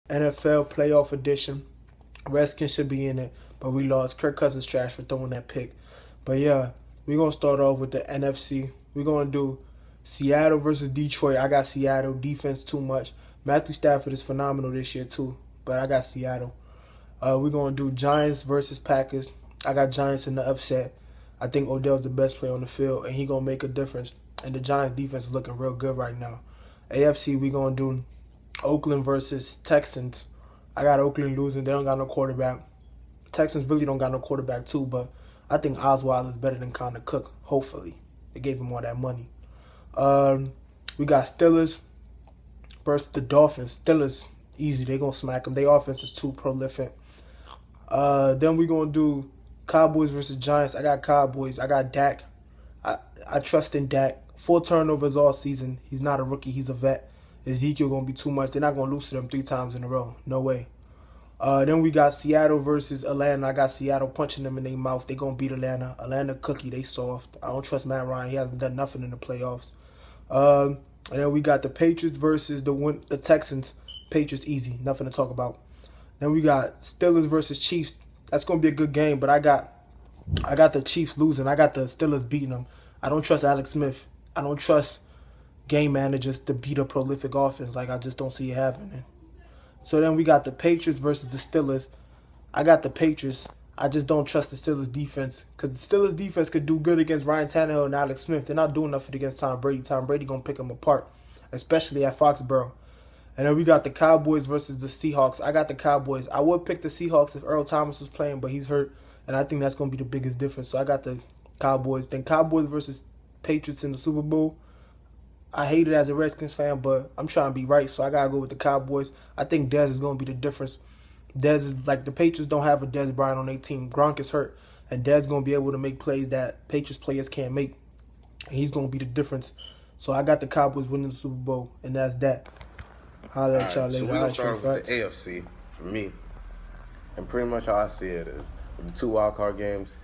NFL playoff edition. Redskins should be in it, but we lost. Kirk Cousins trash for throwing that pick. But yeah, we're going to start off with the NFC. We're going to do Seattle versus Detroit. I got Seattle. Defense too much. Matthew Stafford is phenomenal this year too, but I got Seattle. We're going to do Giants versus Packers. I got Giants in the upset. I think Odell's the best player on the field, and he going to make a difference. And the Giants defense is looking real good right now. AFC, we're going to do Oakland versus Texans. I got Oakland losing. They don't got no quarterback. Texans really don't got no quarterback too, but I think Osweiler is better than Connor Cook, hopefully. They gave him all that money. We got Steelers versus the Dolphins. Steelers, easy. They going to smack them. Their offense is too prolific. Then we going to do Cowboys versus Giants. I got Cowboys. I got Dak. I trust in Dak. 4 turnovers all season. He's not a rookie. He's a vet. Ezekiel going to be too much. They're not going to lose to them 3 times in a row. No way. Then we got Seattle versus Atlanta. I got Seattle punching them in their mouth. They going to beat Atlanta. Atlanta cookie. They soft. I don't trust Matt Ryan. He hasn't done nothing in the playoffs. And then we got the Patriots versus the Texans. Patriots easy. Nothing to talk about. Then we got Steelers versus Chiefs. That's going to be a good game, but I got the Chiefs losing. I got the Steelers beating them. I don't trust Alex Smith. I don't trust game managers to beat a prolific offense. Like, I just don't see it happening. So then we got the Patriots versus the Steelers. I got the Patriots. I just don't trust the Steelers defense, because the Steelers defense could do good against Ryan Tannehill and Alex Smith. They're not doing nothing against Tom Brady. Tom Brady going to pick them apart, especially at Foxborough. And then we got the Cowboys versus the Seahawks. I got the Cowboys. I would pick the Seahawks if Earl Thomas was playing, but he's hurt, and I think that's going to be the biggest difference. So I got the Cowboys. Then Cowboys versus Patriots in the Super Bowl. I hate it as a Redskins fan, but I'm trying to be right, so I got to go with the Cowboys. I think Dez is going to be the difference. Dez is like, the Patriots don't have a Dez Bryant on their team. Gronk is hurt, and Dez is going to be able to make plays that Patriots players can't make. And he's going to be the difference. So I got the Cowboys winning the Super Bowl, and that's that. Holla at y'all later. So we're going to start with the AFC for me. And pretty much how I see it is, with the 2 wildcard games,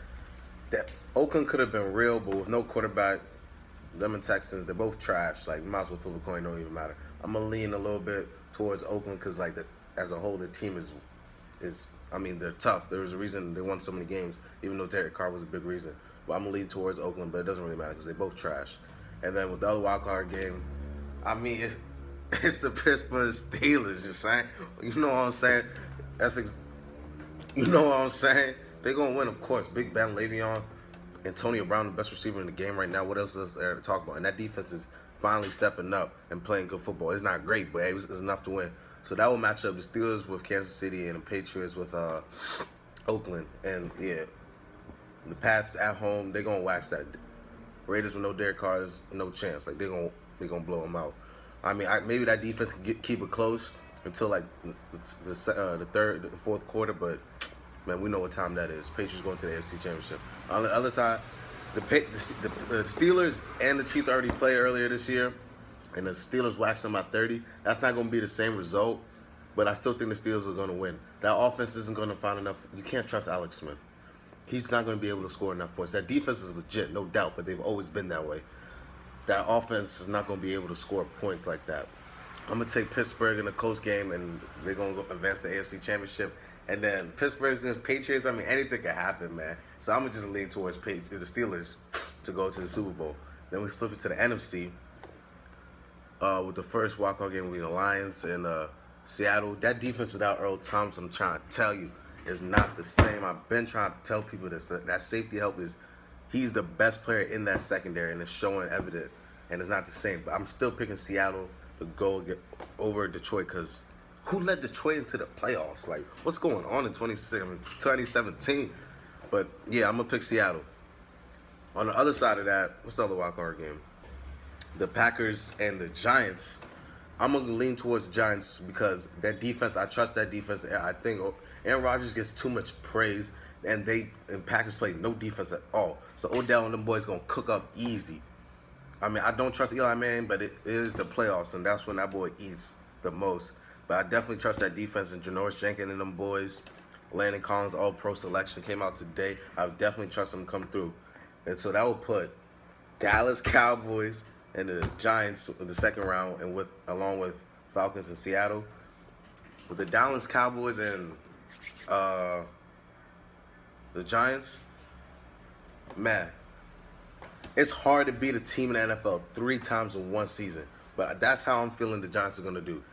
that Oakland could have been real, but with no quarterback, them and Texans, they're both trash. Like, might as well flip a coin, don't even matter. I'm going to lean a little bit towards Oakland because, like, as a whole, the team is I mean, they're tough. There was a reason they won so many games, even though Derek Carr was a big reason. But I'm going to lean towards Oakland, but it doesn't really matter because they both trash. And then with the other wildcard game, I mean, it's the Pittsburgh Steelers, you saying? You know what I'm saying? You know what I'm saying? They're going to win, of course. Big Ben, Le'Veon, Antonio Brown, the best receiver in the game right now. What else is there to talk about? And that defense is finally stepping up and playing good football. It's not great, but it's enough to win. So that will match up the Steelers with Kansas City and the Patriots with Oakland. And, yeah, the Pats at home, they're going to wax that. Raiders with no Derek Carr, there's no chance. Like, they're gonna blow them out. I mean, maybe that defense can keep it close until, like, the fourth quarter, but man, we know what time that is. Patriots going to the AFC Championship. On the other side, the Steelers and the Chiefs already played earlier this year, and the Steelers waxed them by 30. That's not going to be the same result, but I still think the Steelers are going to win. That offense isn't going to find enough. You can't trust Alex Smith. He's not going to be able to score enough points. That defense is legit, no doubt, but they've always been that way. That offense is not going to be able to score points like that. I'm going to take Pittsburgh in a close game, and they're going to advance the AFC Championship. And then Pittsburgh's and Patriots, I mean, anything can happen, man. So I'm going to just lean towards the Steelers to go to the Super Bowl. Then we flip it to the NFC with the first walk-off game between the Lions and Seattle. That defense without Earl Thomas, I'm trying to tell you, is not the same. I've been trying to tell people this. That safety help he's the best player in that secondary, and it's showing evident, and it's not the same. But I'm still picking Seattle to go over Detroit because who led Detroit into the playoffs? Like, what's going on in 2017? But, yeah, I'm going to pick Seattle. On the other side of that, what's the other wild card game? The Packers and the Giants. I'm going to lean towards the Giants because that defense, I trust that defense. I think Aaron Rodgers gets too much praise, and Packers play no defense at all. So Odell and them boys going to cook up easy. I mean, I don't trust Eli Manning, but it is the playoffs, and that's when that boy eats the most. But I definitely trust that defense, and Janoris Jenkins and them boys. Landon Collins, all-pro selection, came out today. I would definitely trust them to come through. And so that will put Dallas Cowboys and the Giants in the second round, and along with Falcons and Seattle. with the Dallas Cowboys and the Giants, man, it's hard to beat a team in the NFL 3 times in one season. But that's how I'm feeling the Giants are going to do.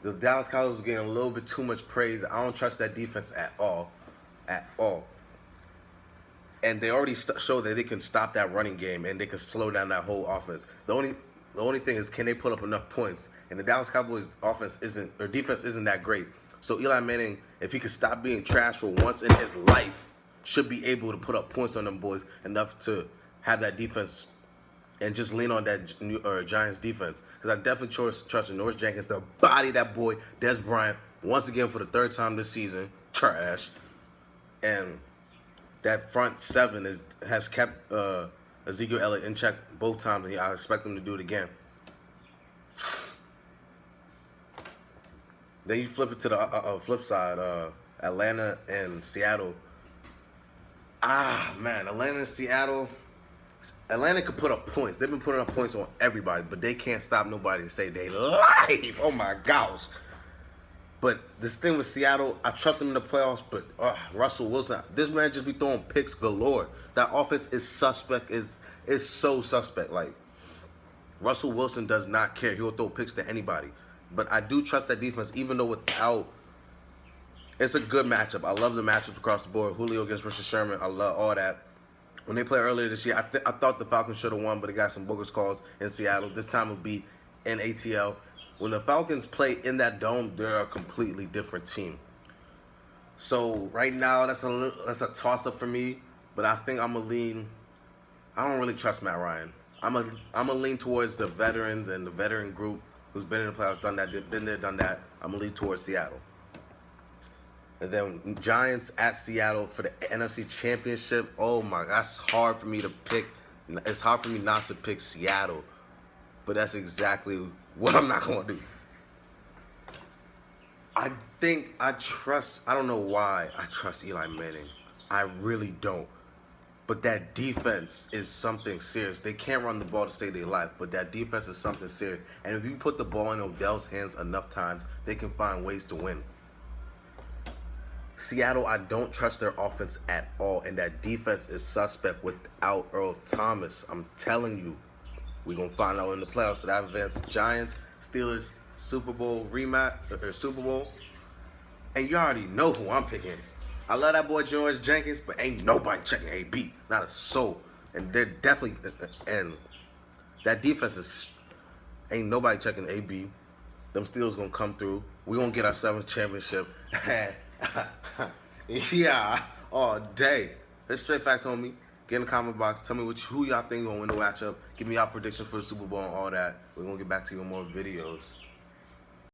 The Dallas Cowboys are getting a little bit too much praise. I don't trust that defense at all. At all. And they already showed that they can stop that running game and they can slow down that whole offense. The only thing is, can they put up enough points? And the Dallas Cowboys defense isn't that great. So Eli Manning, if he could stop being trash for once in his life, should be able to put up points on them boys enough to have that defense and just lean on that Giants defense. Because I definitely trust Norris Jenkins to body that boy Des Bryant once again for the 3rd time this season. Trash. And that front 7 has kept Ezekiel Elliott in check both times, and I expect him to do it again. Then you flip it to the flip side, Atlanta and Seattle. Man, Atlanta and Seattle. Atlanta could put up points. They've been putting up points on everybody, but they can't stop nobody to save their life. Oh my gosh. But this thing with Seattle, I trust them in the playoffs, but Russell Wilson, this man just be throwing picks galore. That offense is suspect, is so suspect. Like, Russell Wilson does not care. He will throw picks to anybody. But I do trust that defense, even though it's a good matchup. I love the matchups across the board. Julio against Richard Sherman, I love all that. When they played earlier this year, I thought the Falcons should have won, but they got some bogus calls in Seattle. This time it would be in ATL. When the Falcons play in that dome, they're a completely different team. So right now, that's a toss-up for me. But I think I'm gonna lean. I don't really trust Matt Ryan. I'm gonna lean towards the veterans and the veteran group who's been in the playoffs, done that, been there, done that. I'm gonna lean towards Seattle. And then Giants at Seattle for the NFC Championship. Oh my, that's hard for me to pick. It's hard for me not to pick Seattle. But that's exactly what I'm not going to do. I don't know why I trust Eli Manning. I really don't. But that defense is something serious. They can't run the ball to save their life, but that defense is something serious. And if you put the ball in Odell's hands enough times, they can find ways to win. Seattle, I don't trust their offense at all, and that defense is suspect without Earl Thomas. I'm telling you, we're going to find out in the playoffs. So that advanced Giants, Steelers, Super Bowl rematch, or Super Bowl. And you already know who I'm picking. I love that boy George Jenkins, but ain't nobody checking AB. Not a soul. And they're definitely, and that defense ain't nobody checking AB. Them Steelers going to come through. We're going to get our 7th championship. Yeah, all day. That's straight facts on me. Get in the comment box. Tell me who y'all think gonna win the matchup. Give me y'all predictions for the Super Bowl and all that. We're gonna get back to you in more videos.